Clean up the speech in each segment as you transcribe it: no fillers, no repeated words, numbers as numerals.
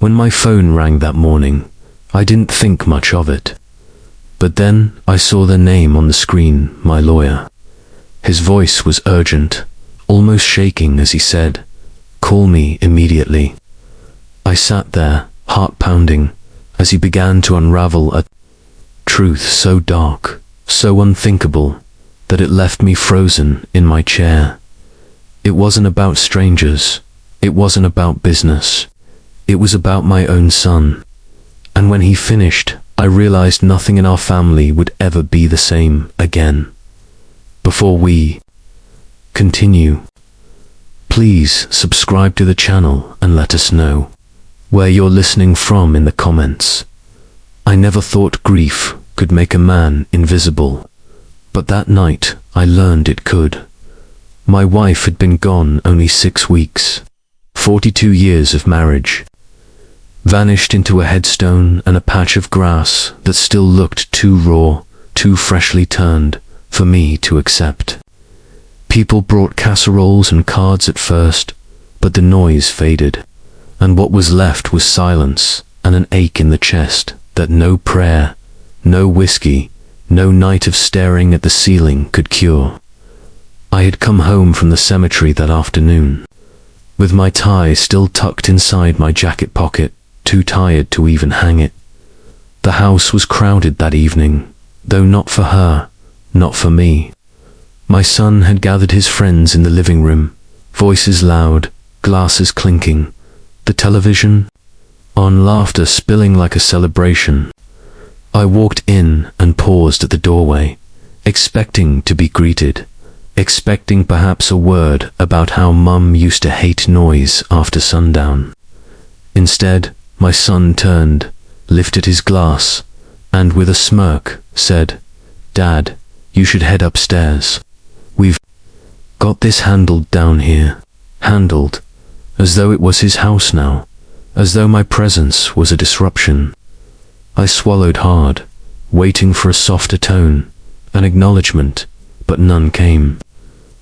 When my phone rang that morning, I didn't think much of it. But then I saw the name on the screen, my lawyer. His voice was urgent, almost shaking as he said, "Call me immediately." I sat there, heart pounding, as he began to unravel a truth so dark, so unthinkable, that it left me frozen in my chair. It wasn't about strangers. It wasn't about business. It was about my own son. And when he finished, I realized nothing in our family would ever be the same again. Before we continue, please subscribe to the channel and let us know where you're listening from in the comments. I never thought grief could make a man invisible, but that night I learned it could. My wife had been gone only 6 weeks. 42 years of marriage vanished into a headstone and a patch of grass that still looked too raw, too freshly turned for me to accept. People brought casseroles and cards at first, but the noise faded, and what was left was silence and an ache in the chest that no prayer, no whiskey, no night of staring at the ceiling could cure. I had come home from the cemetery that afternoon, with my tie still tucked inside my jacket pocket, too tired to even hang it. The house was crowded that evening, though not for her, not for me. My son had gathered his friends in the living room, voices loud, glasses clinking, the television on, laughter spilling like a celebration. I walked in and paused at the doorway, expecting to be greeted, expecting perhaps a word about how Mum used to hate noise after sundown. Instead, my son turned, lifted his glass, and with a smirk said, "Dad, you should head upstairs. We've got this handled down here." Handled, as though it was his house now, as though my presence was a disruption. I swallowed hard, waiting for a softer tone, an acknowledgement, but none came.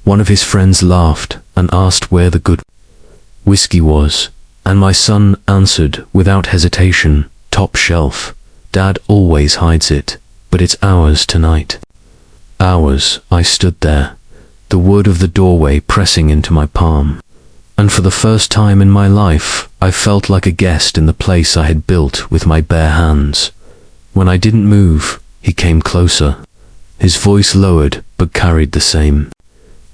One of his friends laughed and asked where the good whiskey was, and my son answered without hesitation, "Top shelf. Dad always hides it, but it's ours tonight." Ours. I stood there, the wood of the doorway pressing into my palm, and for the first time in my life, I felt like a guest in the place I had built with my bare hands. When I didn't move, he came closer. His voice lowered, but carried the same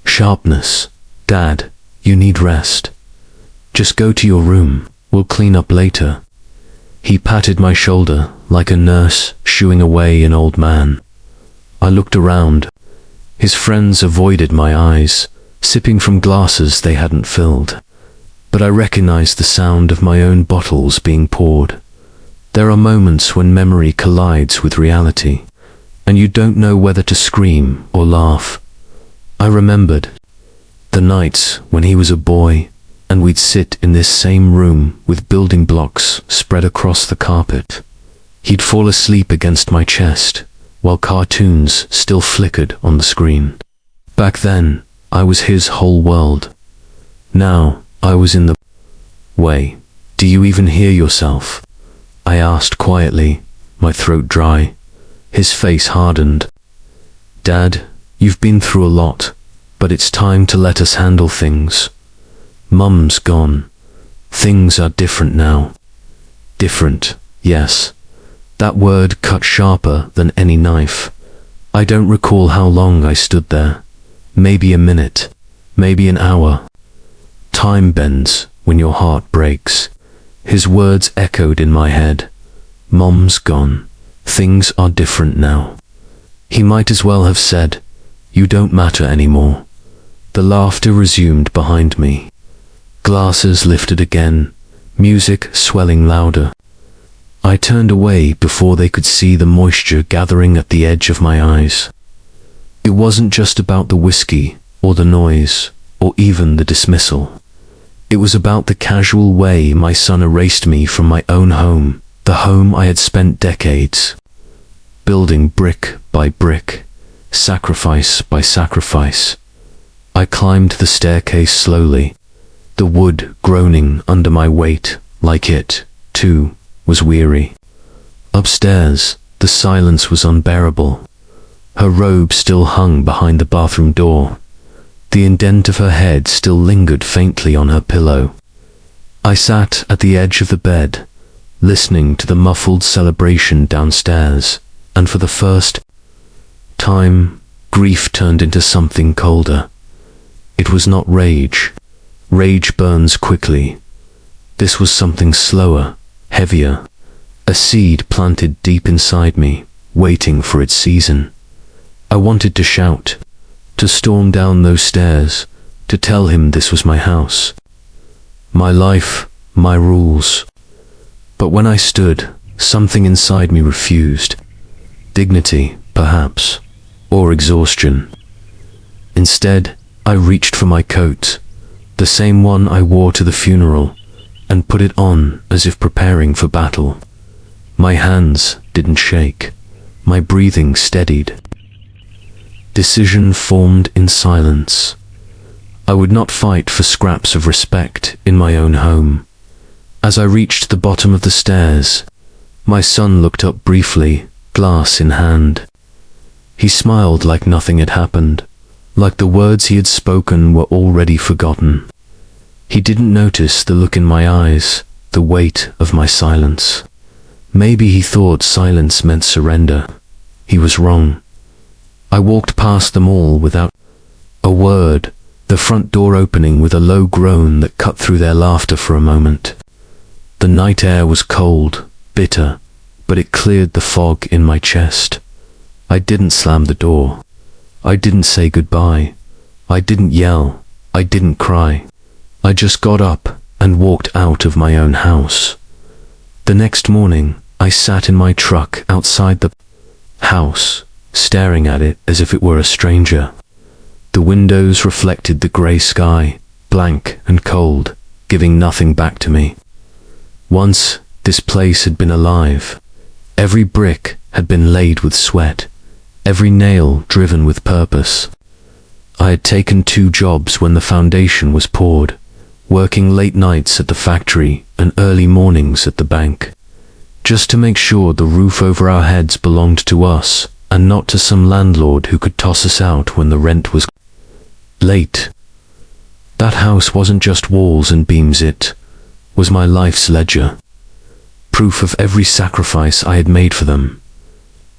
sharpness. "Dad, you need rest. Just go to your room. We'll clean up later." He patted my shoulder like a nurse shooing away an old man. I looked around. His friends avoided my eyes, sipping from glasses they hadn't filled. But I recognized the sound of my own bottles being poured. There are moments when memory collides with reality, and you don't know whether to scream or laugh. I remembered the nights when he was a boy, and we'd sit in this same room with building blocks spread across the carpet. He'd fall asleep against my chest, while cartoons still flickered on the screen. Back then, I was his whole world. Now, I was in the way. "Do you even hear yourself?" I asked quietly, my throat dry. His face hardened. "Dad, you've been through a lot, but it's time to let us handle things. Mum's gone. Things are different now." Different, yes. That word cut sharper than any knife. I don't recall how long I stood there. Maybe a minute, maybe an hour. Time bends when your heart breaks. His words echoed in my head. Mom's gone. Things are different now. He might as well have said, "You don't matter anymore." The laughter resumed behind me. Glasses lifted again, music swelling louder. I turned away before they could see the moisture gathering at the edge of my eyes. It wasn't just about the whiskey, or the noise, or even the dismissal. It was about the casual way my son erased me from my own home, the home I had spent decades building brick by brick, sacrifice by sacrifice. I climbed the staircase slowly, the wood groaning under my weight, like it, too, was weary. Upstairs, the silence was unbearable. Her robe still hung behind the bathroom door. The indent of her head still lingered faintly on her pillow. I sat at the edge of the bed, listening to the muffled celebration downstairs, and for the first time, grief turned into something colder. It was not rage. Rage burns quickly. This was something slower, heavier, a seed planted deep inside me, waiting for its season. I wanted to shout, to storm down those stairs, to tell him this was my house, my life, my rules. But when I stood, something inside me refused. Dignity, perhaps, or exhaustion. Instead, I reached for my coat, the same one I wore to the funeral, and put it on as if preparing for battle. My hands didn't shake. My breathing steadied. Decision formed in silence. I would not fight for scraps of respect in my own home. As I reached the bottom of the stairs, my son looked up briefly, glass in hand. He smiled like nothing had happened, like the words he had spoken were already forgotten. He didn't notice the look in my eyes, the weight of my silence. Maybe he thought silence meant surrender. He was wrong. I walked past them all without a word, the front door opening with a low groan that cut through their laughter for a moment. The night air was cold, bitter, but it cleared the fog in my chest. I didn't slam the door. I didn't say goodbye. I didn't yell. I didn't cry. I just got up and walked out of my own house. The next morning, I sat in my truck outside the house, staring at it as if it were a stranger. The windows reflected the grey sky, blank and cold, giving nothing back to me. Once, this place had been alive. Every brick had been laid with sweat, every nail driven with purpose. I had taken 2 jobs when the foundation was poured, working late nights at the factory and early mornings at the bank, just to make sure the roof over our heads belonged to us and not to some landlord who could toss us out when the rent was late. That house wasn't just walls and beams, it was my life's ledger, proof of every sacrifice I had made for them.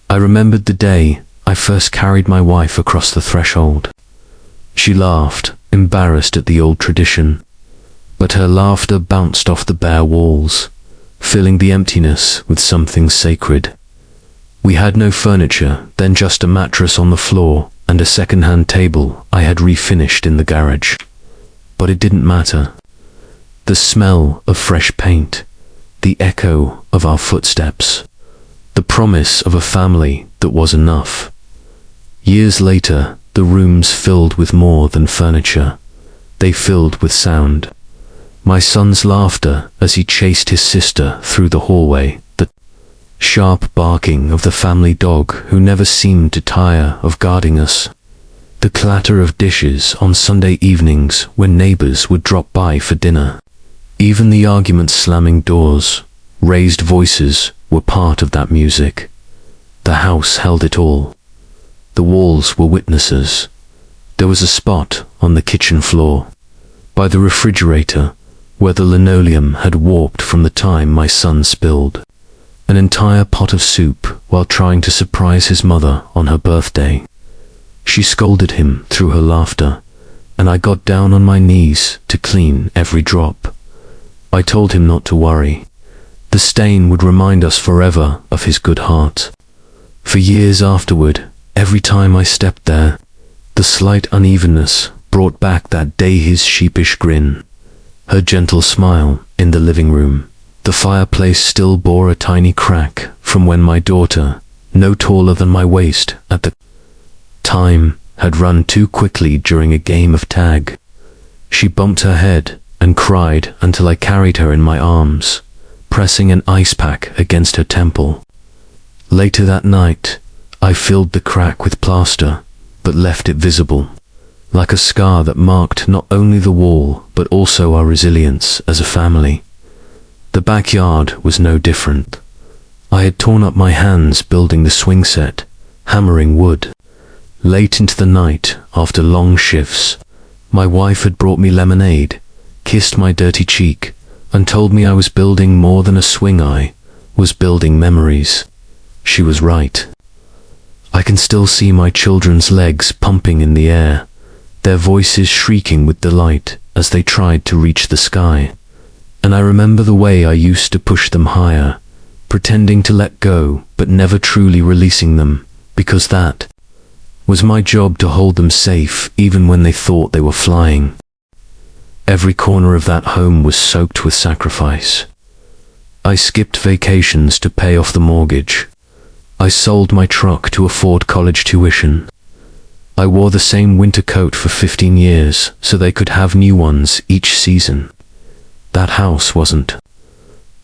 I remembered the day I first carried my wife across the threshold. She laughed, embarrassed at the old tradition, but her laughter bounced off the bare walls, filling the emptiness with something sacred. We had no furniture, then just a mattress on the floor and a second-hand table I had refinished in the garage. But it didn't matter. The smell of fresh paint, the echo of our footsteps, the promise of a family that was enough. Years later, the rooms filled with more than furniture. They filled with sound. My son's laughter as he chased his sister through the hallway, the sharp barking of the family dog who never seemed to tire of guarding us, the clatter of dishes on Sunday evenings when neighbors would drop by for dinner. Even the arguments slamming doors, raised voices were part of that music. The house held it all. The walls were witnesses. There was a spot on the kitchen floor, by the refrigerator, where the linoleum had warped from the time my son spilled an entire pot of soup while trying to surprise his mother on her birthday. She scolded him through her laughter, and I got down on my knees to clean every drop. I told him not to worry. The stain would remind us forever of his good heart. For years afterward, every time I stepped there, the slight unevenness brought back that day his sheepish grin, her gentle smile in the living room. The fireplace still bore a tiny crack from when my daughter, no taller than my waist at the time, had run too quickly during a game of tag. She bumped her head and cried until I carried her in my arms, pressing an ice pack against her temple. Later that night, I filled the crack with plaster, but left it visible, like a scar that marked not only the wall, but also our resilience as a family. The backyard was no different. I had torn up my hands building the swing set, hammering wood. Late into the night, after long shifts, my wife had brought me lemonade, kissed my dirty cheek, and told me I was building more than a swing. I was building memories. She was right. I can still see my children's legs pumping in the air, their voices shrieking with delight as they tried to reach the sky. And I remember the way I used to push them higher, pretending to let go but never truly releasing them, because that was my job, to hold them safe even when they thought they were flying. Every corner of that home was soaked with sacrifice. I skipped vacations to pay off the mortgage. I sold my truck to afford college tuition. I wore the same winter coat for 15 years so they could have new ones each season. That house wasn't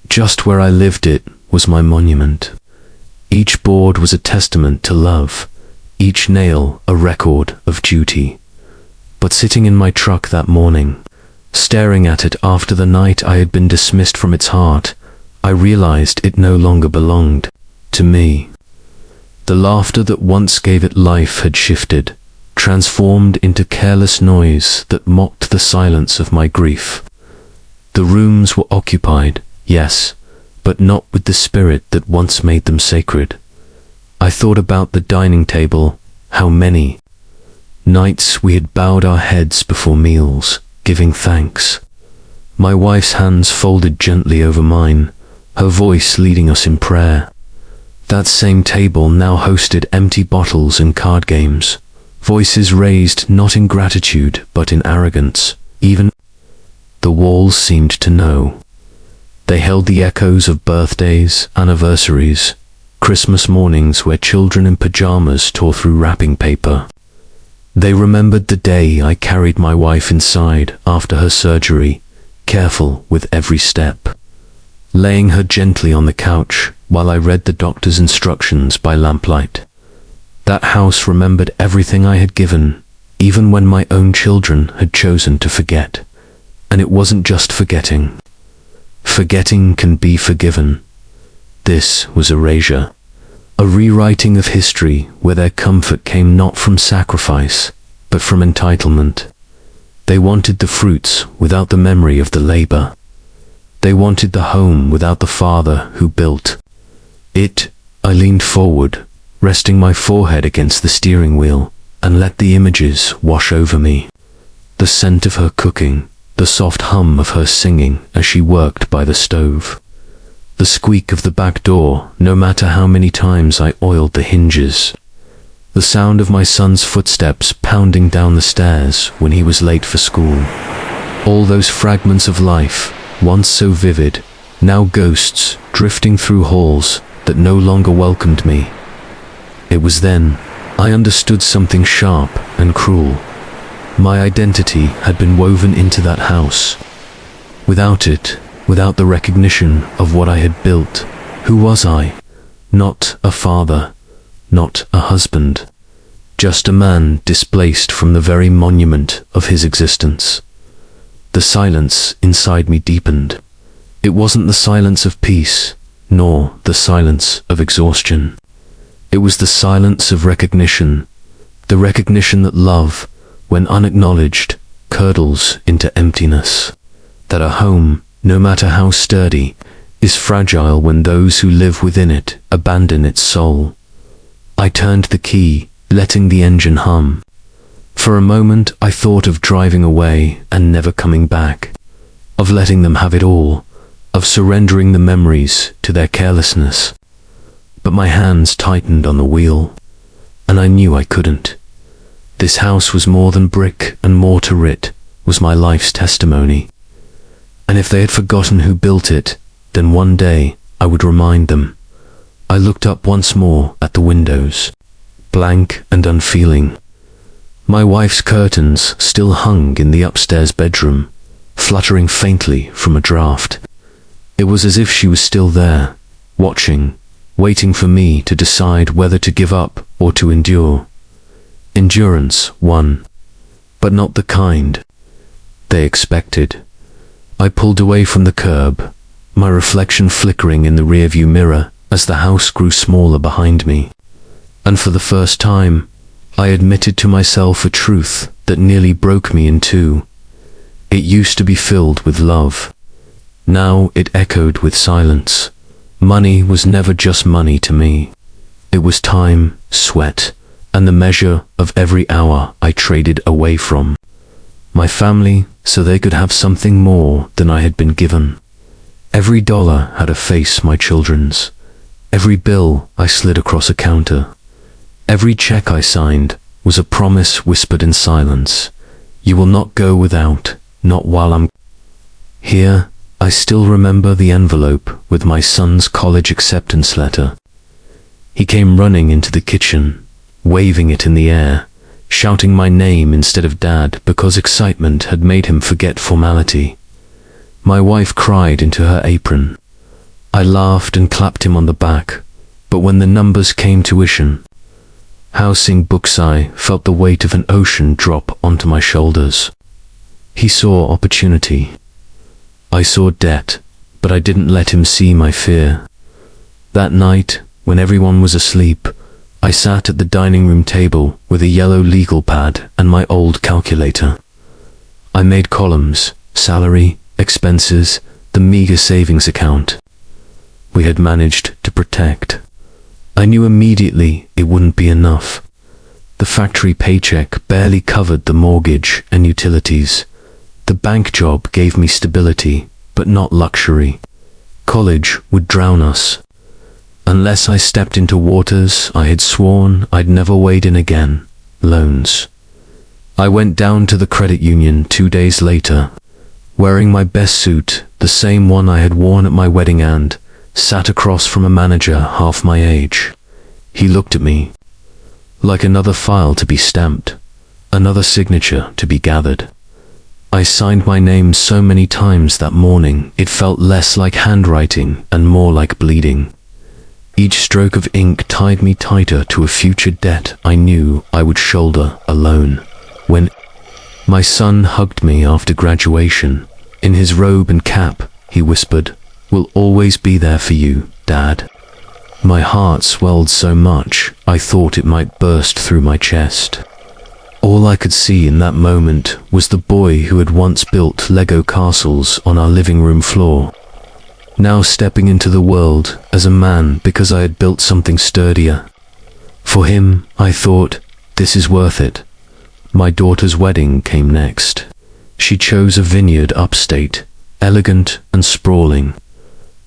just where I lived, it was my monument. Each board was a testament to love, each nail a record of duty. But sitting in my truck that morning, staring at it after the night I had been dismissed from its heart, I realized it no longer belonged to me. The laughter that once gave it life had shifted, transformed into careless noise that mocked the silence of my grief. The rooms were occupied, yes, but not with the spirit that once made them sacred. I thought about the dining table, how many nights we had bowed our heads before meals, giving thanks. My wife's hands folded gently over mine, her voice leading us in prayer. That same table now hosted empty bottles and card games, voices raised not in gratitude but in arrogance. Even the walls seemed to know. They held the echoes of birthdays, anniversaries, Christmas mornings where children in pajamas tore through wrapping paper. They remembered the day I carried my wife inside after her surgery, careful with every step, laying her gently on the couch while I read the doctor's instructions by lamplight. That house remembered everything I had given, even when my own children had chosen to forget. And it wasn't just forgetting. Forgetting can be forgiven. This was erasure, a rewriting of history where their comfort came not from sacrifice, but from entitlement. They wanted the fruits without the memory of the labor. They wanted the home without the father who built it. I leaned forward, resting my forehead against the steering wheel, and let the images wash over me. The scent of her cooking, the soft hum of her singing as she worked by the stove, the squeak of the back door no matter how many times I oiled the hinges, the sound of my son's footsteps pounding down the stairs when he was late for school. All those fragments of life, once so vivid, now ghosts drifting through halls that no longer welcomed me. It was then I understood something sharp and cruel. My identity had been woven into that house. Without it, without the recognition of what I had built, who was I? Not a father, not a husband, just a man displaced from the very monument of his existence. The silence inside me deepened. It wasn't the silence of peace, nor the silence of exhaustion. It was the silence of recognition, the recognition that love, when unacknowledged, curdles into emptiness, that a home, no matter how sturdy, is fragile when those who live within it abandon its soul. I turned the key, letting the engine hum. For a moment I thought of driving away and never coming back, of letting them have it all, of surrendering the memories to their carelessness. But my hands tightened on the wheel, and I knew I couldn't. This house was more than brick and mortar, it was my life's testimony. And if they had forgotten who built it, then one day I would remind them. I looked up once more at the windows, blank and unfeeling. My wife's curtains still hung in the upstairs bedroom, fluttering faintly from a draft. It was as if she was still there, watching, waiting for me to decide whether to give up or to endure. Endurance won, but not the kind they expected. I pulled away from the curb, my reflection flickering in the rearview mirror as the house grew smaller behind me. And for the first time, I admitted to myself a truth that nearly broke me in two. It used to be filled with love. Now it echoed with silence. Money was never just money to me. It was time, sweat, and the measure of every hour I traded away from my family so they could have something more than I had been given. Every dollar had a face, my children's. Every bill I slid across a counter. Every check I signed was a promise whispered in silence. You will not go without, not while I'm here. I still remember the envelope with my son's college acceptance letter. He came running into the kitchen, waving it in the air, shouting my name instead of Dad because excitement had made him forget formality. My wife cried into her apron. I laughed and clapped him on the back, but when the numbers came tuition, housing books, I felt the weight of an ocean drop onto my shoulders. He saw opportunity. I saw debt, but I didn't let him see my fear. That night, when everyone was asleep, I sat at the dining room table with a yellow legal pad and my old calculator. I made columns: salary, expenses, the meager savings account we had managed to protect. I knew immediately it wouldn't be enough. The factory paycheck barely covered the mortgage and utilities. The bank job gave me stability, but not luxury. College would drown us. Unless I stepped into waters I had sworn I'd never wade in again. Loans. I went down to the credit union 2 days later, wearing my best suit, the same one I had worn at my wedding, and sat across from a manager half my age. He looked at me like another file to be stamped, another signature to be gathered. I signed my name so many times that morning it felt less like handwriting and more like bleeding. Each stroke of ink tied me tighter to a future debt I knew I would shoulder alone. When my son hugged me after graduation, in his robe and cap, he whispered, "We'll always be there for you, Dad." My heart swelled so much I thought it might burst through my chest. All I could see in that moment was the boy who had once built Lego castles on our living room floor, now stepping into the world as a man because I had built something sturdier. For him, I thought, this is worth it. My daughter's wedding came next. She chose a vineyard upstate, elegant and sprawling.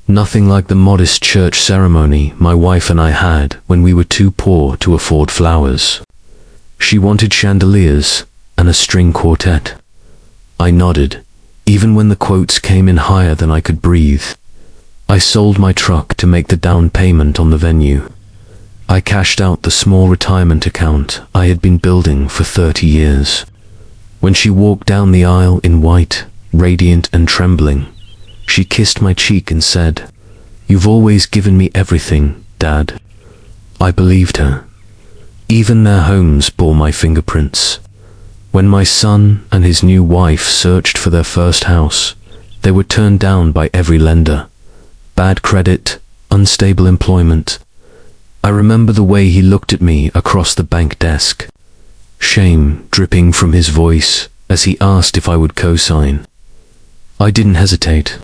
Nothing like the modest church ceremony my wife and I had when we were too poor to afford flowers. She wanted chandeliers and a string quartet. I nodded, even when the quotes came in higher than I could breathe. I sold my truck to make the down payment on the venue. I cashed out the small retirement account I had been building for 30 years. When she walked down the aisle in white, radiant and trembling, she kissed my cheek and said, "You've always given me everything, Dad." I believed her. Even their homes bore my fingerprints. When my son and his new wife searched for their first house, they were turned down by every lender. Bad credit, unstable employment. I remember the way he looked at me across the bank desk, shame dripping from his voice as he asked if I would co-sign. I didn't hesitate.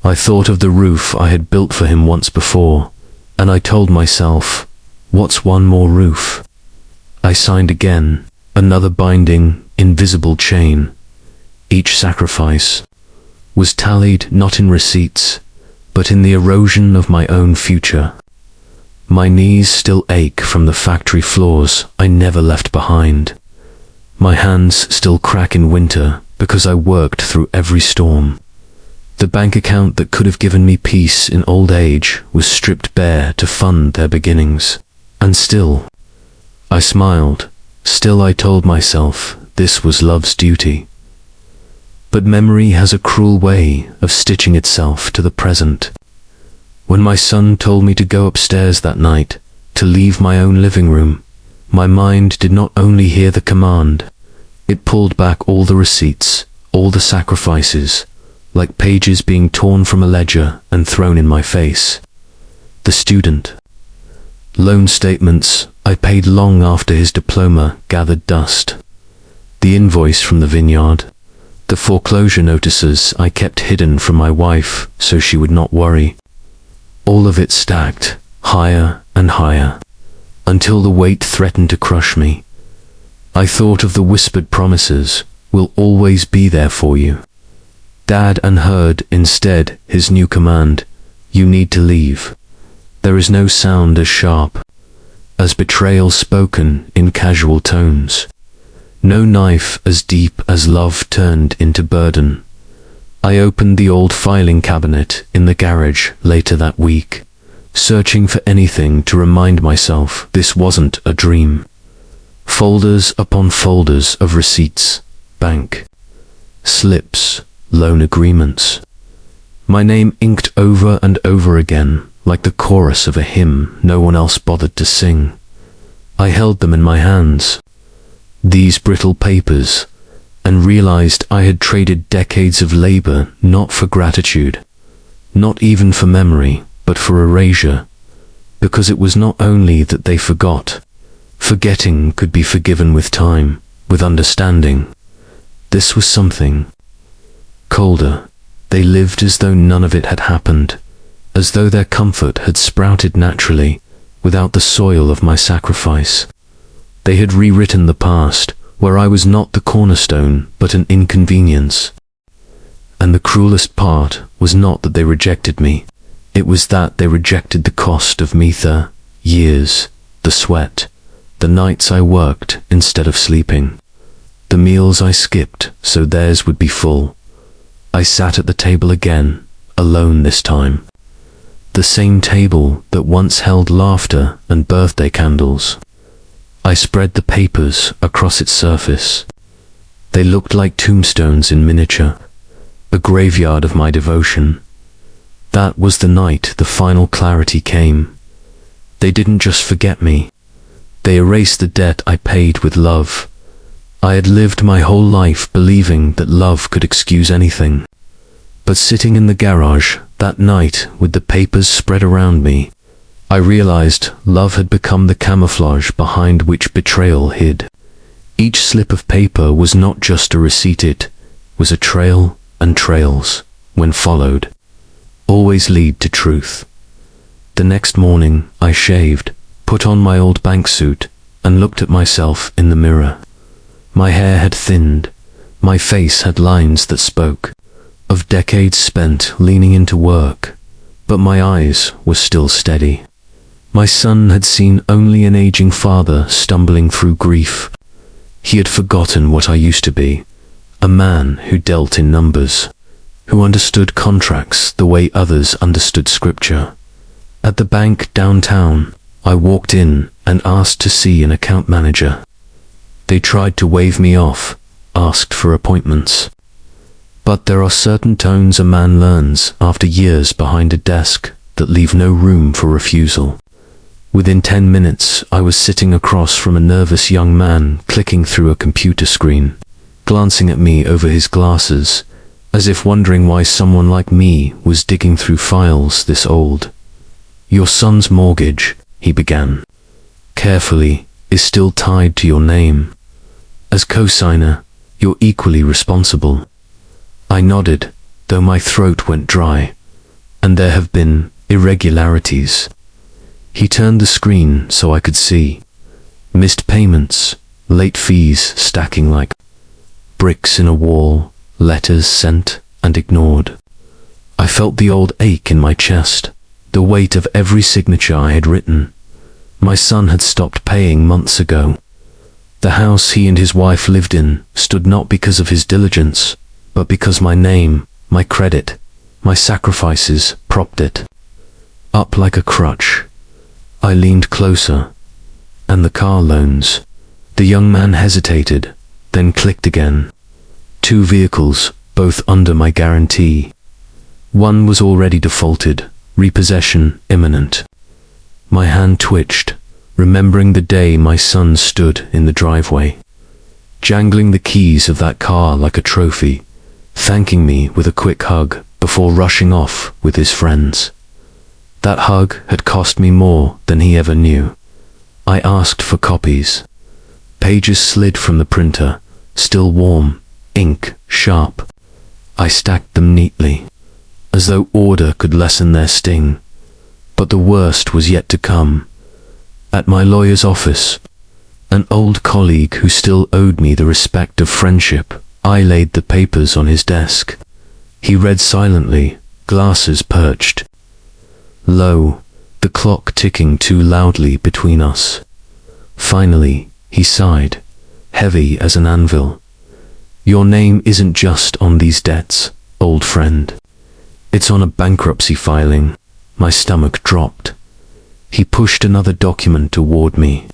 I thought of the roof I had built for him once before, and I told myself, what's one more roof? I signed again, another binding, invisible chain. Each sacrifice was tallied not in receipts, but in the erosion of my own future. My knees still ache from the factory floors I never left behind. My hands still crack in winter because I worked through every storm. The bank account that could have given me peace in old age was stripped bare to fund their beginnings. And still, I smiled. Still I told myself this was love's duty. But memory has a cruel way of stitching itself to the present. When my son told me to go upstairs that night, to leave my own living room, my mind did not only hear the command, it pulled back all the receipts, all the sacrifices, like pages being torn from a ledger and thrown in my face. The student. Loan statements I paid long after his diploma gathered dust. The invoice from the vineyard. The foreclosure notices I kept hidden from my wife so she would not worry. All of it stacked, higher and higher, until the weight threatened to crush me. I thought of the whispered promises, "We'll always be there for you." Dad, and heard instead his new command, "You need to leave." There is no sound as sharp as betrayal spoken in casual tones. No knife as deep as love turned into burden. I opened the old filing cabinet in the garage later that week, searching for anything to remind myself this wasn't a dream. Folders upon folders of receipts, bank slips, loan agreements. My name inked over and over again, like the chorus of a hymn no one else bothered to sing. I held them in my hands, these brittle papers, and realized I had traded decades of labor not for gratitude, not even for memory, but for erasure, because it was not only that they forgot. Forgetting could be forgiven with time, with understanding. This was something colder. They lived as though none of it had happened, as though their comfort had sprouted naturally, without the soil of my sacrifice. They had rewritten the past, where I was not the cornerstone, but an inconvenience. And the cruelest part was not that they rejected me. It was that they rejected the cost of me, the years, the sweat, the nights I worked instead of sleeping, the meals I skipped so theirs would be full. I sat at the table again, alone this time. The same table that once held laughter and birthday candles. I spread the papers across its surface. They looked like tombstones in miniature, a graveyard of my devotion. That was the night the final clarity came. They didn't just forget me. They erased the debt I paid with love. I had lived my whole life believing that love could excuse anything. But sitting in the garage that night with the papers spread around me, I realized love had become the camouflage behind which betrayal hid. Each slip of paper was not just a receipt, it was a trail, and trails, when followed, always lead to truth. The next morning I shaved, put on my old bank suit, and looked at myself in the mirror. My hair had thinned, my face had lines that spoke of decades spent leaning into work, but my eyes were still steady. My son had seen only an aging father stumbling through grief. He had forgotten what I used to be, a man who dealt in numbers, who understood contracts the way others understood scripture. At the bank downtown, I walked in and asked to see an account manager. They tried to wave me off, asked for appointments. But there are certain tones a man learns after years behind a desk that leave no room for refusal. Within 10 minutes, I was sitting across from a nervous young man clicking through a computer screen, glancing at me over his glasses, as if wondering why someone like me was digging through files this old. "Your son's mortgage," he began, "carefully, is still tied to your name. As co-signer, you're equally responsible." I nodded, though my throat went dry. "And there have been irregularities." He turned the screen so I could see. Missed payments, late fees stacking like bricks in a wall, letters sent and ignored. I felt the old ache in my chest, the weight of every signature I had written. My son had stopped paying months ago. The house he and his wife lived in stood not because of his diligence, but because my name, my credit, my sacrifices propped it up like a crutch. I leaned closer. "And the car loans?" The young man hesitated, then clicked again. "2 vehicles, both under my guarantee. One was already defaulted, repossession imminent." My hand twitched, remembering the day my son stood in the driveway, jangling the keys of that car like a trophy, thanking me with a quick hug before rushing off with his friends. That hug had cost me more than he ever knew. I asked for copies. Pages slid from the printer, still warm, ink sharp. I stacked them neatly, as though order could lessen their sting. But the worst was yet to come. At my lawyer's office, an old colleague who still owed me the respect of friendship, I laid the papers on his desk. He read silently, glasses perched. Low, the clock ticking too loudly between us. Finally, he sighed, heavy as an anvil. Your name isn't just on these debts, old friend. It's on a bankruptcy filing. My stomach dropped. He pushed another document toward me.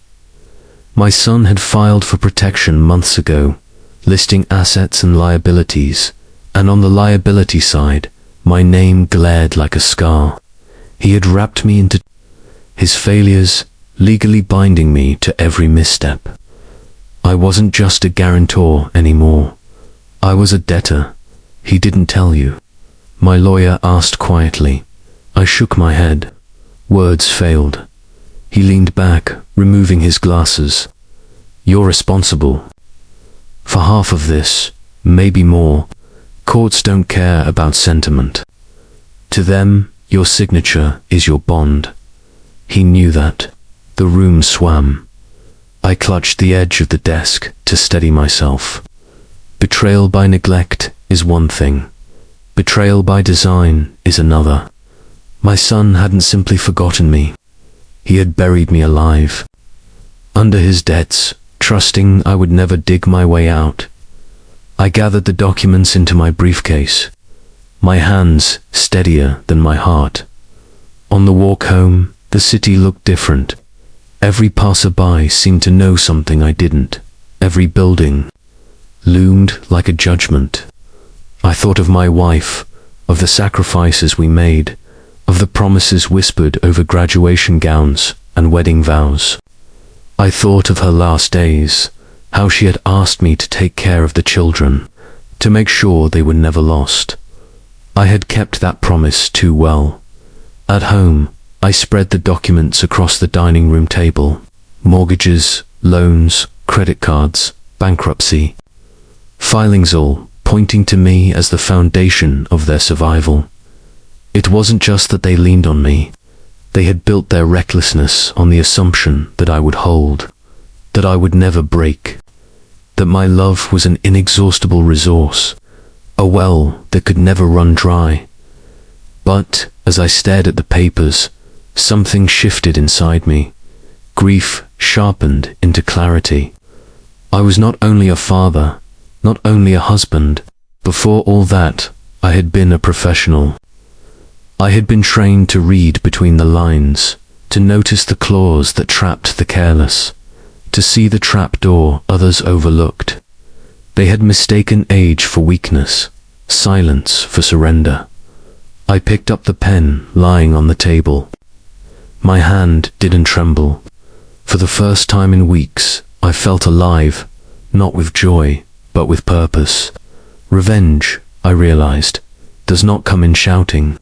My son had filed for protection months ago, listing assets and liabilities, and on the liability side, my name glared like a scar. He had wrapped me into his failures, legally binding me to every misstep. I wasn't just a guarantor anymore. I was a debtor. He didn't tell you. My lawyer asked quietly. I shook my head. Words failed. He leaned back, removing his glasses. You're responsible for half of this, maybe more. Courts don't care about sentiment. To them, your signature is your bond. He knew that. The room swam. I clutched the edge of the desk to steady myself. Betrayal by neglect is one thing. Betrayal by design is another. My son hadn't simply forgotten me. He had buried me alive. Under his debts, trusting I would never dig my way out. I gathered the documents into my briefcase, my hands steadier than my heart. On the walk home, the city looked different. Every passerby seemed to know something I didn't. Every building loomed like a judgment. I thought of my wife, of the sacrifices we made, of the promises whispered over graduation gowns and wedding vows. I thought of her last days, how she had asked me to take care of the children, to make sure they were never lost. I had kept that promise too well. At home, I spread the documents across the dining room table. Mortgages, loans, credit cards, bankruptcy. Filings all pointing to me as the foundation of their survival. It wasn't just that they leaned on me. They had built their recklessness on the assumption that I would hold, that I would never break, that my love was an inexhaustible resource, a well that could never run dry. But as I stared at the papers, something shifted inside me. Grief sharpened into clarity. I was not only a father, not only a husband. Before all that, I had been a professional. I had been trained to read between the lines, to notice the claws that trapped the careless, to see the trapdoor others overlooked. They had mistaken age for weakness, silence for surrender. I picked up the pen lying on the table. My hand didn't tremble. For the first time in weeks, I felt alive, not with joy, but with purpose. Revenge, I realized, does not come in shouting.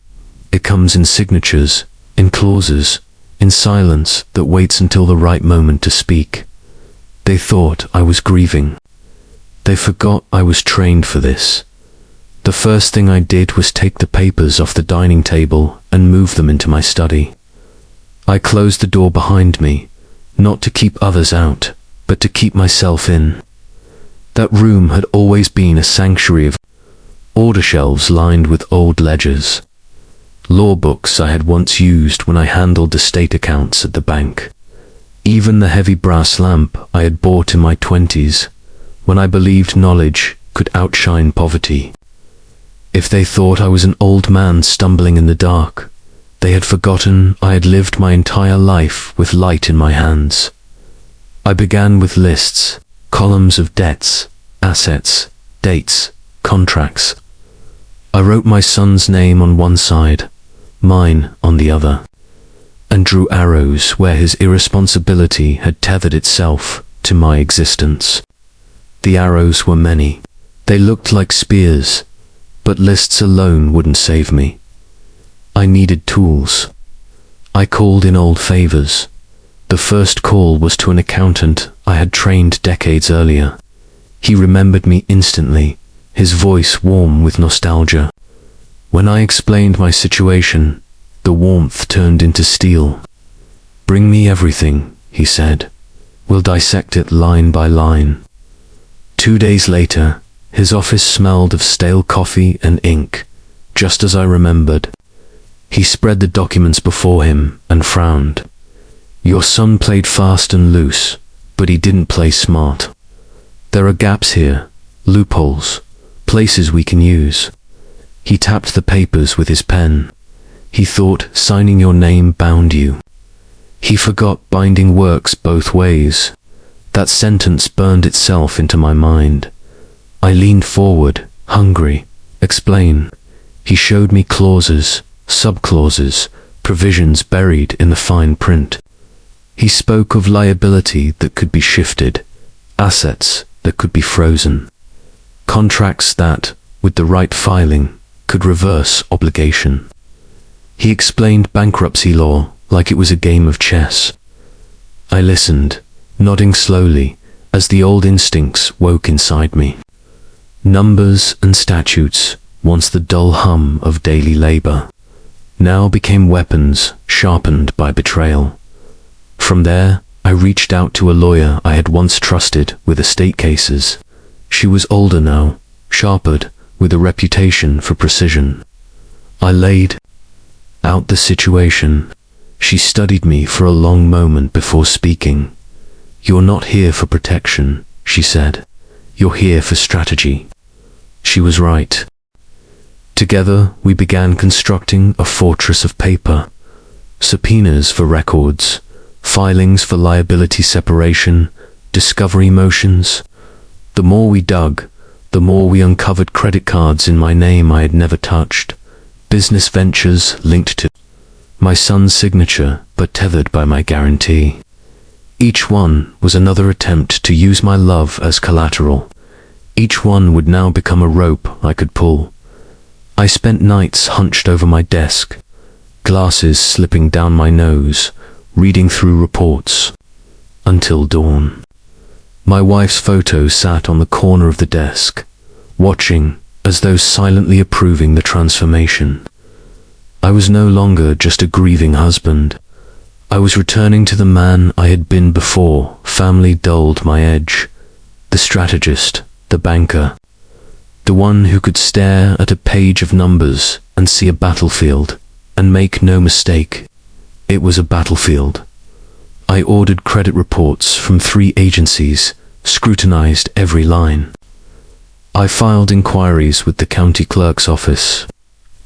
It comes in signatures, in clauses, in silence that waits until the right moment to speak. They thought I was grieving. They forgot I was trained for this. The first thing I did was take the papers off the dining table and move them into my study. I closed the door behind me, not to keep others out, but to keep myself in. That room had always been a sanctuary of order shelves lined with old ledgers. Law books I had once used when I handled estate accounts at the bank. Even the heavy brass lamp I had bought in my 20s, when I believed knowledge could outshine poverty. If they thought I was an old man stumbling in the dark, they had forgotten I had lived my entire life with light in my hands. I began with lists, columns of debts, assets, dates, contracts. I wrote my son's name on one side, mine on the other, and drew arrows where his irresponsibility had tethered itself to my existence. The arrows were many. They looked like spears, But lists alone wouldn't save me. I needed tools. I called in old favors. The first call was to an accountant I had trained decades earlier. He remembered me instantly, his voice warm with nostalgia. When I explained my situation, the warmth turned into steel. "Bring me everything," he said. "We'll dissect it line by line." 2 days later, his office smelled of stale coffee and ink, just as I remembered. He spread the documents before him and frowned. "Your son played fast and loose, but he didn't play smart. There are gaps here, loopholes, places we can use." He tapped the papers with his pen. He thought signing your name bound you. He forgot binding works both ways. That sentence burned itself into my mind. I leaned forward, hungry. "Explain." He showed me clauses, subclauses, provisions buried in the fine print. He spoke of liability that could be shifted, assets that could be frozen, contracts that, with the right filing, could reverse obligation. He explained bankruptcy law like it was a game of chess. I listened, nodding slowly, as the old instincts woke inside me. Numbers and statutes, once the dull hum of daily labor, now became weapons sharpened by betrayal. From there, I reached out to a lawyer I had once trusted with estate cases. She was older now, sharpered, with a reputation for precision. I laid out the situation. She studied me for a long moment before speaking. "You're not here for protection," she said. "You're here for strategy." She was right. Together, we began constructing a fortress of paper. Subpoenas for records, filings for liability separation, discovery motions. The more we dug, the more we uncovered credit cards in my name I had never touched, business ventures linked to my son's signature but tethered by my guarantee. Each one was another attempt to use my love as collateral. Each one would now become a rope I could pull. I spent nights hunched over my desk, glasses slipping down my nose, reading through reports, until dawn. My wife's photo sat on the corner of the desk, watching as though silently approving the transformation. I was no longer just a grieving husband. I was returning to the man I had been before family dulled my edge, the strategist, the banker, the one who could stare at a page of numbers and see a battlefield, and make no mistake, it was a battlefield. I ordered credit reports from 3 agencies, scrutinized every line. I filed inquiries with the county clerk's office,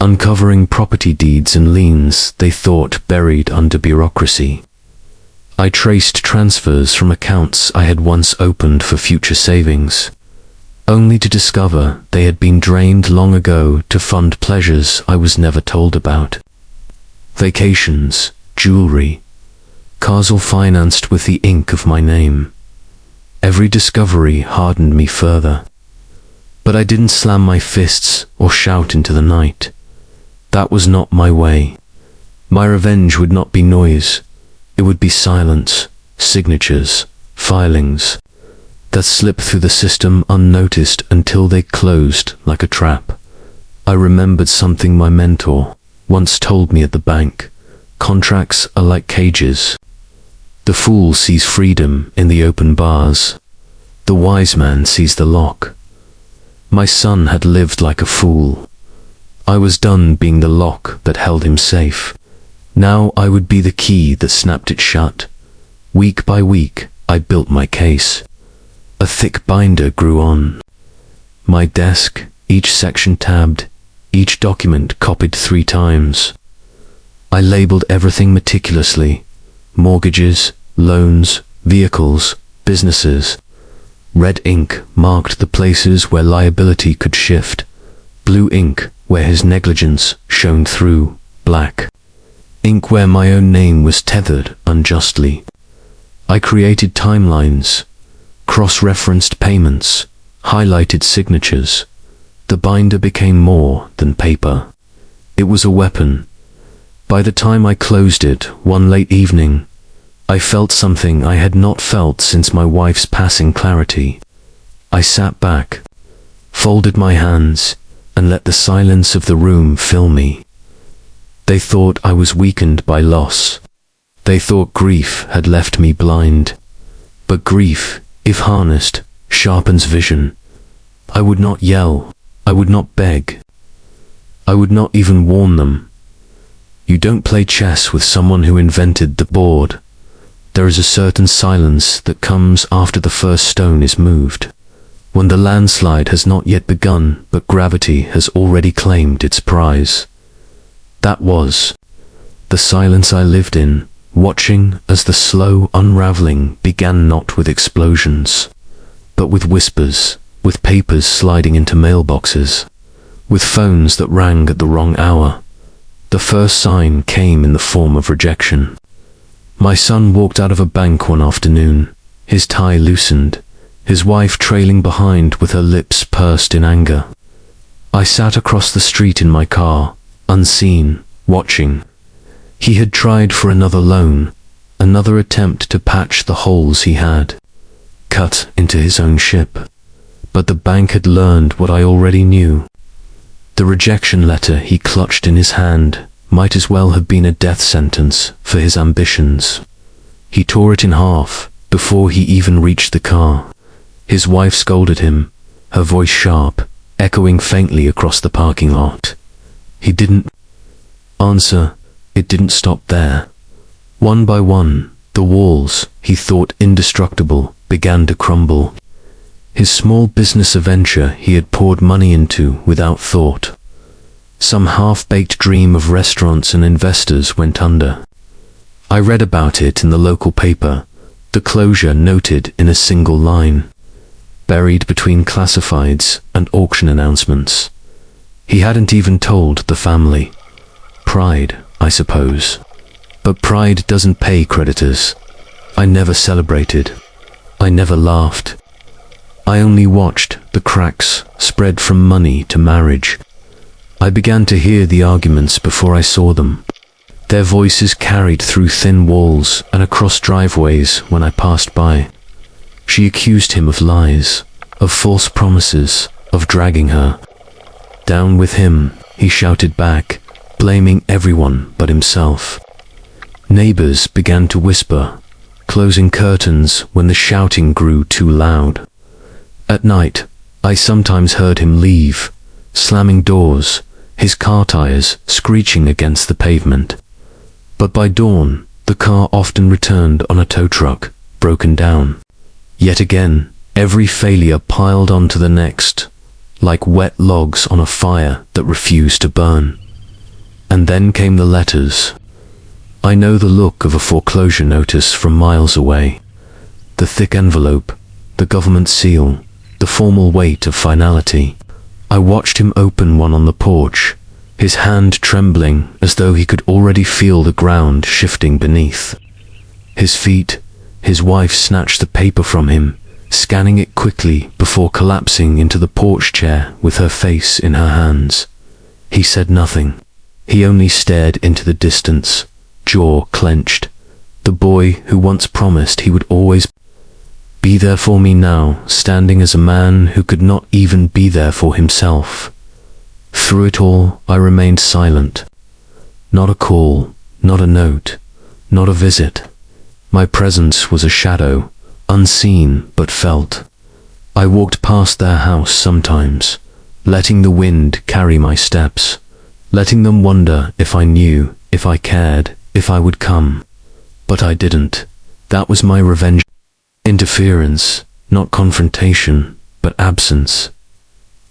uncovering property deeds and liens they thought buried under bureaucracy. I traced transfers from accounts I had once opened for future savings, only to discover they had been drained long ago to fund pleasures I was never told about. Vacations, jewelry, cars all financed with the ink of my name. Every discovery hardened me further. But I didn't slam my fists or shout into the night. That was not my way. My revenge would not be noise. It would be silence, signatures, filings, that slipped through the system unnoticed until they closed like a trap. I remembered something my mentor once told me at the bank. Contracts are like cages. The fool sees freedom in the open bars. The wise man sees the lock. My son had lived like a fool. I was done being the lock that held him safe. Now I would be the key that snapped it shut. Week by week, I built my case. A thick binder grew on my desk, each section tabbed, each document copied 3 times. I labeled everything meticulously: mortgages, loans, vehicles, businesses. Red ink marked the places where liability could shift. Blue ink where his negligence shone through. Black ink where my own name was tethered unjustly. I created timelines, cross-referenced payments, highlighted signatures. The binder became more than paper. It was a weapon. By the time I closed it one late evening, I felt something I had not felt since my wife's passing clarity. I sat back, folded my hands, and let the silence of the room fill me. They thought I was weakened by loss. They thought grief had left me blind. But grief, if harnessed, sharpens vision. I would not yell. I would not beg. I would not even warn them. You don't play chess with someone who invented the board. There is a certain silence that comes after the first stone is moved, when the landslide has not yet begun, but gravity has already claimed its prize. That was the silence I lived in, watching as the slow unraveling began, not with explosions, but with whispers, with papers sliding into mailboxes, with phones that rang at the wrong hour. The first sign came in the form of rejection. My son walked out of a bank one afternoon, his tie loosened, his wife trailing behind with her lips pursed in anger. I sat across the street in my car, unseen, watching. He had tried for another loan, another attempt to patch the holes he had cut into his own ship. But the bank had learned what I already knew. The rejection letter he clutched in his hand might as well have been a death sentence for his ambitions. He tore it in half before he even reached the car. His wife scolded him, her voice sharp, echoing faintly across the parking lot. He didn't answer. It didn't stop there. One by one, the walls, he thought indestructible, began to crumble. His small business venture he had poured money into without thought. Some half-baked dream of restaurants and investors went under. I read about it in the local paper, the closure noted in a single line, buried between classifieds and auction announcements. He hadn't even told the family. Pride, I suppose. But pride doesn't pay creditors. I never celebrated. I never laughed. I only watched the cracks spread from money to marriage. I began to hear the arguments before I saw them. Their voices carried through thin walls and across driveways when I passed by. She accused him of lies, of false promises, of dragging her. Down with him, he shouted back, blaming everyone but himself. Neighbors began to whisper, closing curtains when the shouting grew too loud. At night, I sometimes heard him leave, slamming doors, his car tires screeching against the pavement. But by dawn, the car often returned on a tow truck, broken down. Yet again, every failure piled onto the next, like wet logs on a fire that refused to burn. And then came the letters. I know the look of a foreclosure notice from miles away. The thick envelope, the government seal, the formal weight of finality. I watched him open one on the porch, his hand trembling as though he could already feel the ground shifting beneath. His feet, his wife snatched the paper from him, scanning it quickly before collapsing into the porch chair with her face in her hands. He said nothing. He only stared into the distance, jaw clenched. The boy who once promised he would always be there for me now, standing as a man who could not even be there for himself. Through it all, I remained silent. Not a call, not a note, not a visit. My presence was a shadow, unseen but felt. I walked past their house sometimes, letting the wind carry my steps, letting them wonder if I knew, if I cared, if I would come. But I didn't. That was my revenge. Interference, not confrontation, but absence.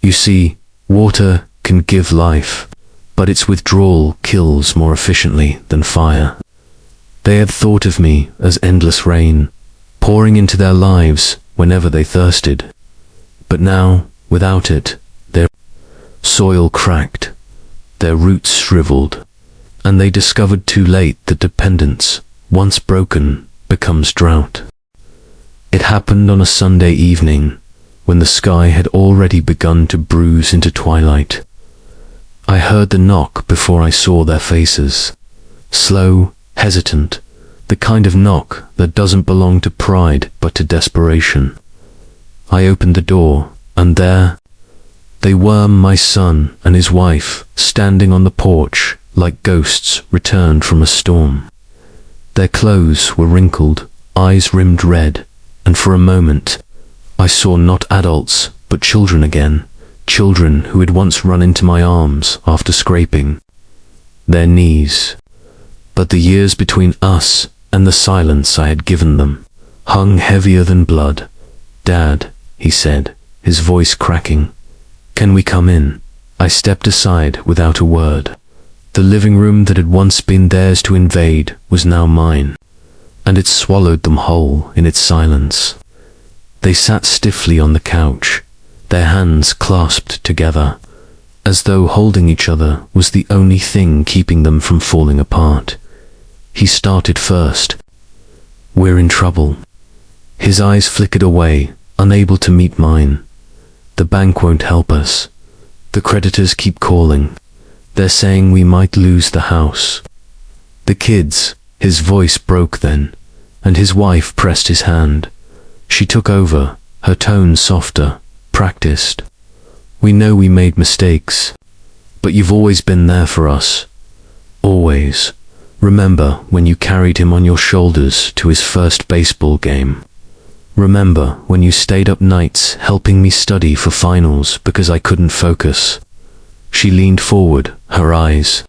You see, water can give life, but its withdrawal kills more efficiently than fire. They had thought of me as endless rain, pouring into their lives whenever they thirsted. But now, without it, their soil cracked, their roots shriveled, and they discovered too late that dependence, once broken, becomes drought. It happened on a Sunday evening, when the sky had already begun to bruise into twilight. I heard the knock before I saw their faces. Slow, hesitant, the kind of knock that doesn't belong to pride but to desperation. I opened the door, and there they were, my son and his wife, standing on the porch like ghosts returned from a storm. Their clothes were wrinkled, eyes rimmed red, and for a moment I saw not adults but children again, children who had once run into my arms after scraping their knees. But the years between us and the silence I had given them hung heavier than blood. "Dad," he said, his voice cracking, "can we come in?" I stepped aside without a word. The living room that had once been theirs to invade was now mine, and it swallowed them whole in its silence. They sat stiffly on the couch, their hands clasped together, as though holding each other was the only thing keeping them from falling apart. He started first. "We're in trouble." His eyes flickered away, unable to meet mine. "The bank won't help us. The creditors keep calling. They're saying we might lose the house." "The kids," his voice broke then, and his wife pressed his hand. She took over, her tone softer, practiced. "We know we made mistakes, but you've always been there for us. Always. Remember when you carried him on your shoulders to his first baseball game? Remember when you stayed up nights helping me study for finals because I couldn't focus?" She leaned forward, her eyes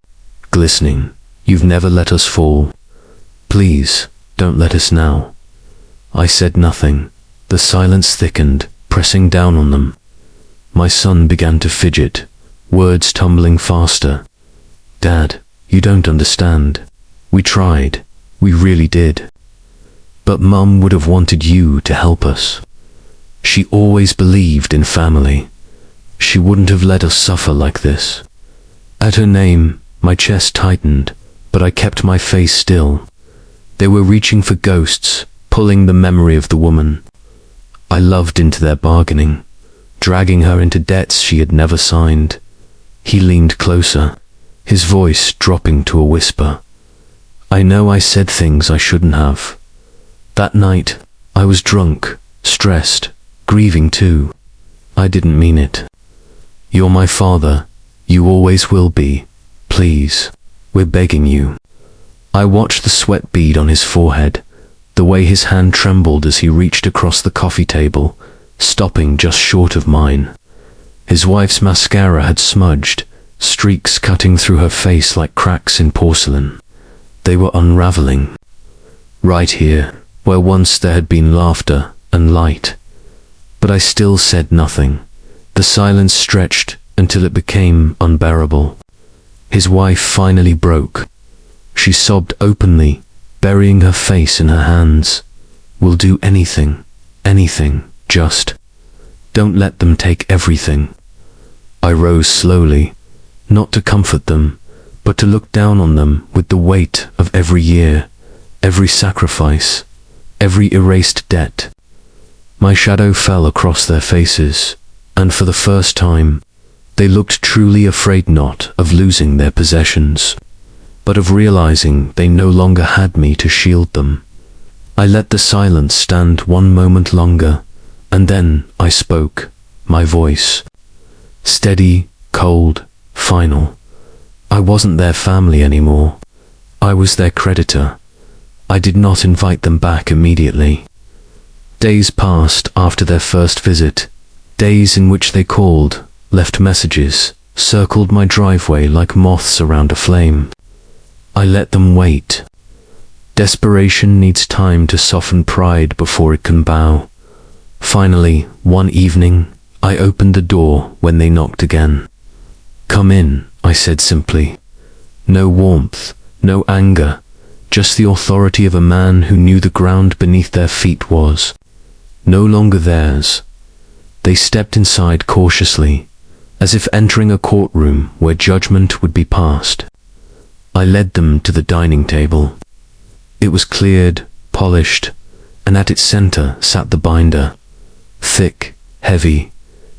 glistening. "You've never let us fall. Please, don't let us now." I said nothing. The silence thickened, pressing down on them. My son began to fidget, words tumbling faster. "Dad, you don't understand. We tried. We really did. But Mum would have wanted you to help us. She always believed in family. She wouldn't have let us suffer like this." At her name, my chest tightened, but I kept my face still. They were reaching for ghosts, pulling the memory of the woman I loved into their bargaining, dragging her into debts she had never signed. He leaned closer, his voice dropping to a whisper. "I know I said things I shouldn't have. That night, I was drunk, stressed, grieving too. I didn't mean it. You're my father. You always will be. Please, we're begging you." I watched the sweat bead on his forehead, the way his hand trembled as he reached across the coffee table, stopping just short of mine. His wife's mascara had smudged, streaks cutting through her face like cracks in porcelain. They were unraveling. Right here, where once there had been laughter and light. But I still said nothing. The silence stretched until it became unbearable. His wife finally broke. She sobbed openly, burying her face in her hands. "We'll do anything, anything, just don't let them take everything." I rose slowly, not to comfort them, but to look down on them with the weight of every year, every sacrifice, every erased debt. My shadow fell across their faces, and for the first time, they looked truly afraid not of losing their possessions, but of realizing they no longer had me to shield them. I let the silence stand one moment longer, and then I spoke, my voice steady, cold, final. I wasn't their family anymore. I was their creditor. I did not invite them back immediately. Days passed after their first visit, days in which they called, left messages, circled my driveway like moths around a flame. I let them wait. Desperation needs time to soften pride before it can bow. Finally, one evening, I opened the door when they knocked again. "Come in," I said simply. No warmth, no anger, just the authority of a man who knew the ground beneath their feet was no longer theirs. They stepped inside cautiously, as if entering a courtroom where judgment would be passed. I led them to the dining table. It was cleared, polished, and at its center sat the binder, thick, heavy,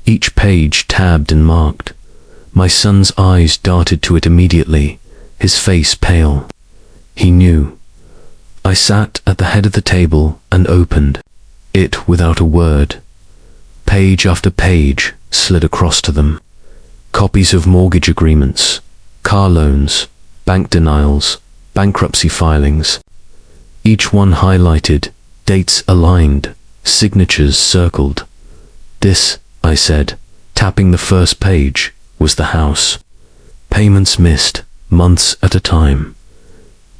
each page tabbed and marked. My son's eyes darted to it immediately, his face pale. He knew. I sat at the head of the table and opened it without a word. Page after page slid across to them. Copies of mortgage agreements, car loans, bank denials, bankruptcy filings. Each one highlighted, dates aligned, signatures circled. This, I said, tapping the first page, was the house. Payments missed, months at a time.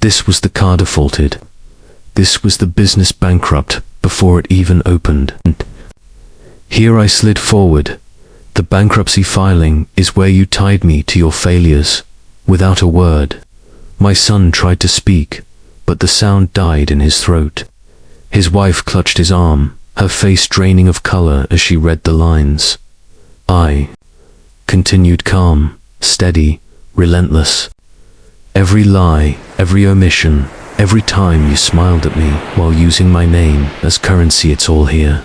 This was the car defaulted. This was the business bankrupt before it even opened. Here I slid forward. The bankruptcy filing is where you tied me to your failures, without a word. My son tried to speak, but the sound died in his throat. His wife clutched his arm, her face draining of color as she read the lines. I continued calm, steady, relentless. Every lie, every omission, every time you smiled at me while using my name as currency, it's all here.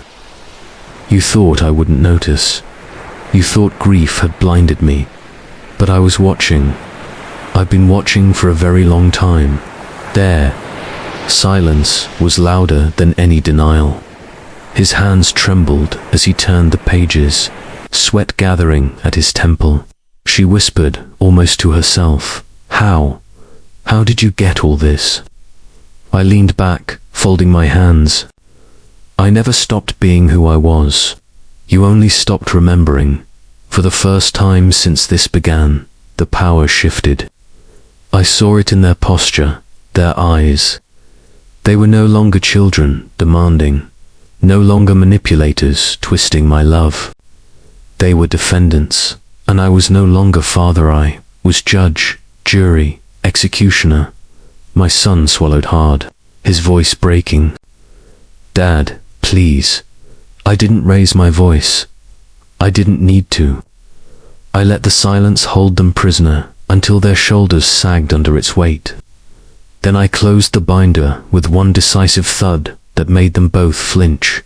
You thought I wouldn't notice. You thought grief had blinded me, but I was watching. I've been watching for a very long time. There, silence was louder than any denial. His hands trembled as he turned the pages, sweat gathering at his temple. She whispered, almost to herself, "How? How did you get all this?" I leaned back, folding my hands. I never stopped being who I was. You only stopped remembering. For the first time since this began, the power shifted. I saw it in their posture, their eyes. They were no longer children, demanding. No longer manipulators, twisting my love. They were defendants, and I was no longer father. I was judge, jury, executioner. My son swallowed hard, his voice breaking. "Dad, please." I didn't raise my voice. I didn't need to. I let the silence hold them prisoner until their shoulders sagged under its weight. Then I closed the binder with one decisive thud that made them both flinch.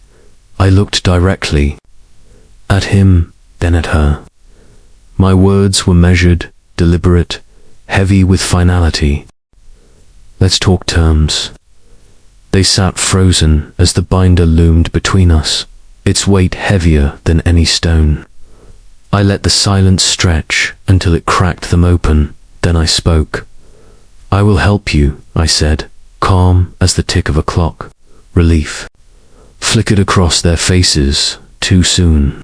I looked directly at him, then at her. My words were measured, deliberate, heavy with finality. "Let's talk terms." They sat frozen as the binder loomed between us, its weight heavier than any stone. I let the silence stretch until it cracked them open, then I spoke. "I will help you," I said, calm as the tick of a clock. Relief flickered across their faces, too soon.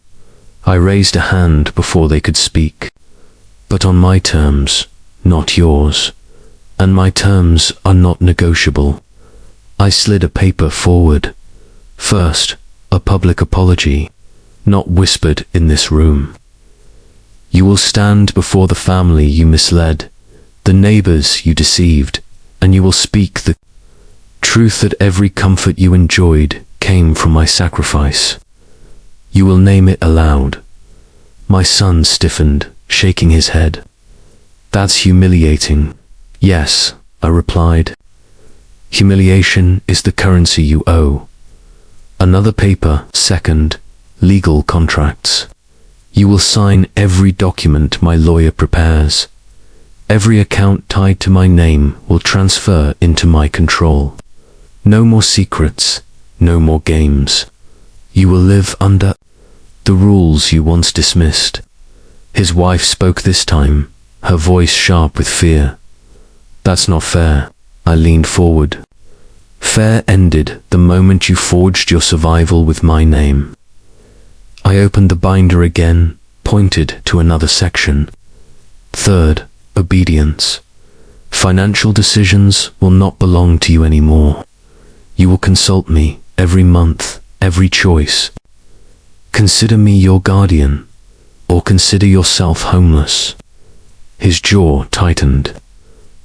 I raised a hand before they could speak. "But on my terms, not yours. And my terms are not negotiable." I slid a paper forward. First, a public apology, not whispered in this room. You will stand before the family you misled, the neighbors you deceived, and you will speak the truth that every comfort you enjoyed came from my sacrifice. You will name it aloud. My son stiffened, shaking his head. "That's humiliating." "Yes," I replied. "Humiliation is the currency you owe." Another paper, second, legal contracts. You will sign every document my lawyer prepares. Every account tied to my name will transfer into my control. No more secrets, no more games. You will live under the rules you once dismissed. His wife spoke this time, her voice sharp with fear. "That's not fair." I leaned forward. "Fair ended the moment you forged your survival with my name." I opened the binder again, pointed to another section. Third, obedience. Financial decisions will not belong to you anymore. You will consult me every month, every choice. Consider me your guardian, or consider yourself homeless. His jaw tightened.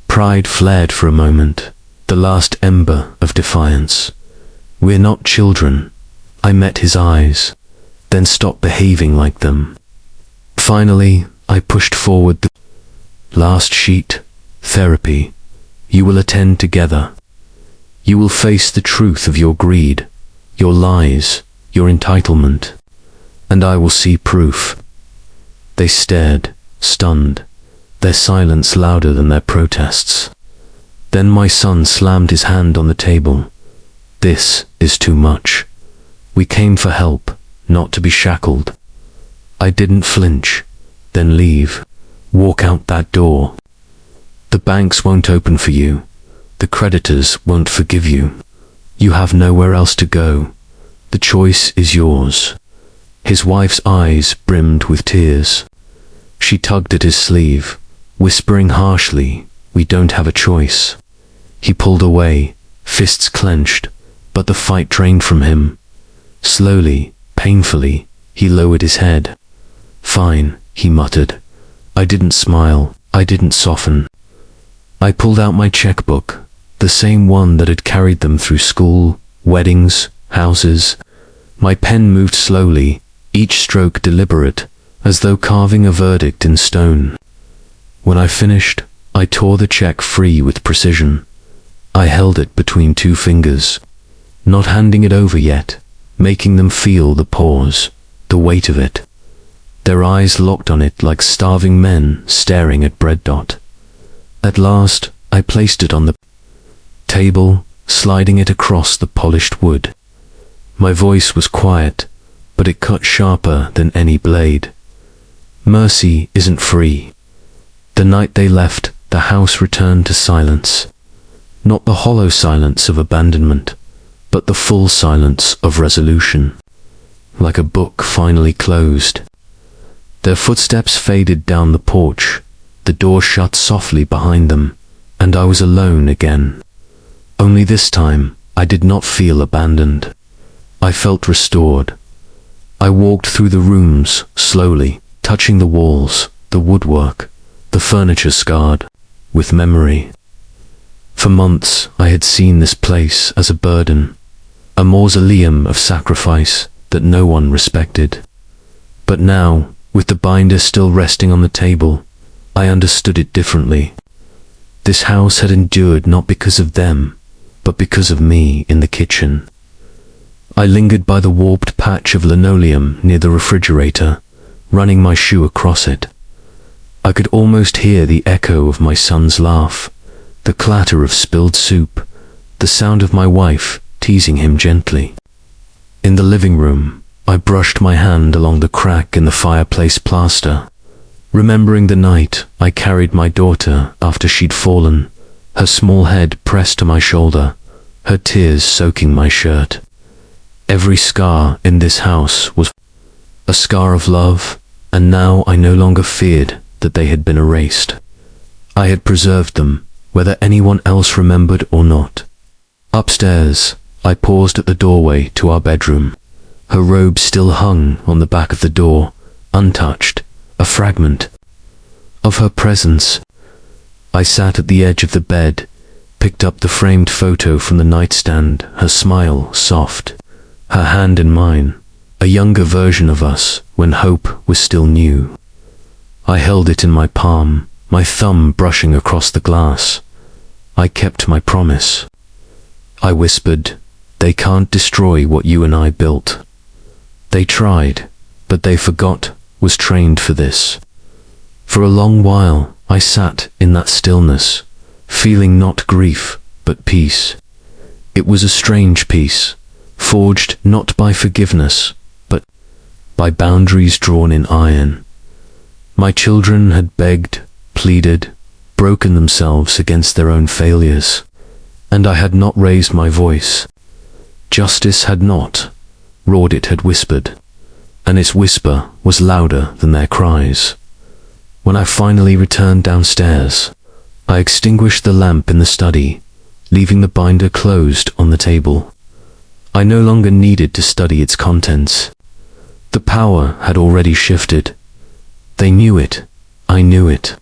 Pride flared for a moment, the last ember of defiance. "We're not children." I met his eyes, then stopped behaving like them. Finally, I pushed forward the last sheet. Therapy. You will attend together. You will face the truth of your greed, your lies, your entitlement. and I will see proof." They stared, stunned, their silence louder than their protests. Then my son slammed his hand on the table. "This is too much. We came for help, not to be shackled." I didn't flinch. "Then leave. Walk out that door. The banks won't open for you. The creditors won't forgive you. You have nowhere else to go. The choice is yours." His wife's eyes brimmed with tears. She tugged at his sleeve, whispering harshly, "We don't have a choice." He pulled away, fists clenched, but the fight drained from him. Slowly, painfully, he lowered his head. "Fine," he muttered. I didn't smile, I didn't soften. I pulled out my checkbook, the same one that had carried them through school, weddings, houses. My pen moved slowly, each stroke deliberate, as though carving a verdict in stone. When I finished, I tore the check free with precision. I held it between two fingers, not handing it over yet, making them feel the pause, the weight of it. Their eyes locked on it like starving men staring at bread dot. At last, I placed it on the table, sliding it across the polished wood. My voice was quiet, but it cut sharper than any blade. Mercy isn't free. The night they left, the house returned to silence. Not the hollow silence of abandonment, but the full silence of resolution. Like a book finally closed. Their footsteps faded down the porch, the door shut softly behind them, and I was alone again. Only this time, I did not feel abandoned. I felt restored. I walked through the rooms, slowly, touching the walls, the woodwork, the furniture scarred, with memory. For months, I had seen this place as a burden, a mausoleum of sacrifice that no one respected. But now, with the binder still resting on the table, I understood it differently. This house had endured not because of them, but because of me in the kitchen. I lingered by the warped patch of linoleum near the refrigerator, running my shoe across it. I could almost hear the echo of my son's laugh, the clatter of spilled soup, the sound of my wife teasing him gently. In the living room, I brushed my hand along the crack in the fireplace plaster, remembering the night I carried my daughter after she'd fallen, her small head pressed to my shoulder, her tears soaking my shirt. Every scar in this house was a scar of love, and now I no longer feared that they had been erased. I had preserved them, whether anyone else remembered or not. Upstairs, I paused at the doorway to our bedroom. Her robe still hung on the back of the door, untouched, a fragment of her presence. I sat at the edge of the bed, picked up the framed photo from the nightstand, her smile soft, her hand in mine, a younger version of us when hope was still new. I held it in my palm, my thumb brushing across the glass. I kept my promise. I whispered, "They can't destroy what you and I built." They tried, but they forgot, was trained for this. For a long while, I sat in that stillness, feeling not grief, but peace. It was a strange peace, forged not by forgiveness, but by boundaries drawn in iron. My children had begged, pleaded, broken themselves against their own failures, and I had not raised my voice. Justice had not, roared it had whispered, and its whisper was louder than their cries. When I finally returned downstairs, I extinguished the lamp in the study, leaving the binder closed on the table. I no longer needed to study its contents. The power had already shifted. They knew it. I knew it.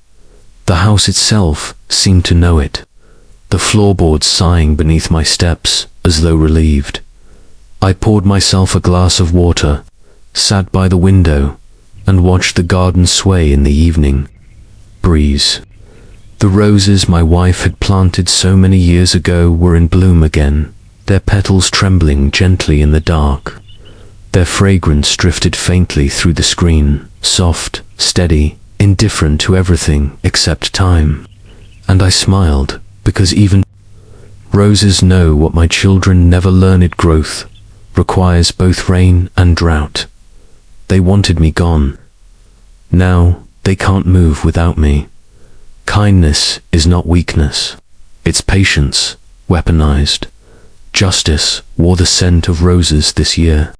The house itself seemed to know it, the floorboards sighing beneath my steps as though relieved. I poured myself a glass of water, sat by the window, and watched the garden sway in the evening breeze. The roses my wife had planted so many years ago were in bloom again, their petals trembling gently in the dark. Their fragrance drifted faintly through the screen, soft, steady, indifferent to everything except time. And I smiled, because even roses know what my children never learned: growth requires both rain and drought. They wanted me gone. Now they can't move without me. Kindness is not weakness. It's patience, weaponized. Justice wore the scent of roses this year.